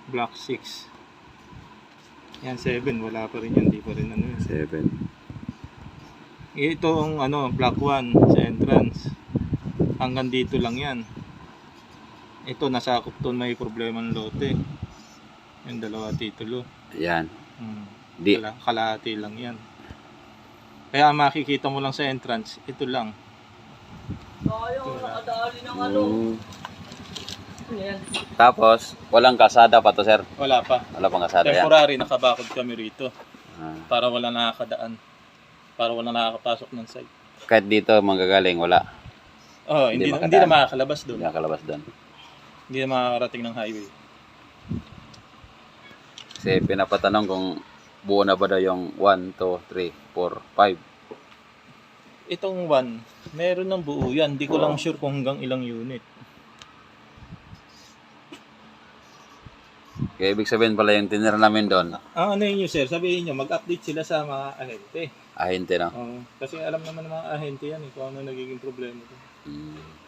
Block 6. Yan, 7. Wala pa rin yan. Di pa rin ano yan. 7. Ito ang ano, block 1 sa entrance. Hanggang dito lang yan. Ito, nasakop to, may problema ng lote. Yung dalawa titulo. Yan. Di. Kalahati lang yan. Kaya makikita mo lang sa entrance, ito lang. Sayang, nakadali ng ano. Yan. Tapos, walang kasada pa to, sir. Wala pa. Wala pang kasada yan. Temporary, nakabakod kami rito. Ah. Para wala nakakadaan. Para wala nakakapasok ng site. Kahit dito manggagaling, wala. Oh, Hindi hindi na makakalabas doon. Hindi nakalabas doon. Hindi na makakarating ng highway. Kasi pinapatanong kung buo na ba daw yung 1, 2, 3, 4, 5. Itong 1, meron ng buo yan. Hindi ko lang sure kung hanggang ilang unit. Kaya ibig sabihin pala yung tinira namin doon, Ano yun sir, sabihin nyo, mag-update sila sa mga ahente. ahente na. Kasi alam naman ng mga ahente yan kung ano nagiging problema. Hmm.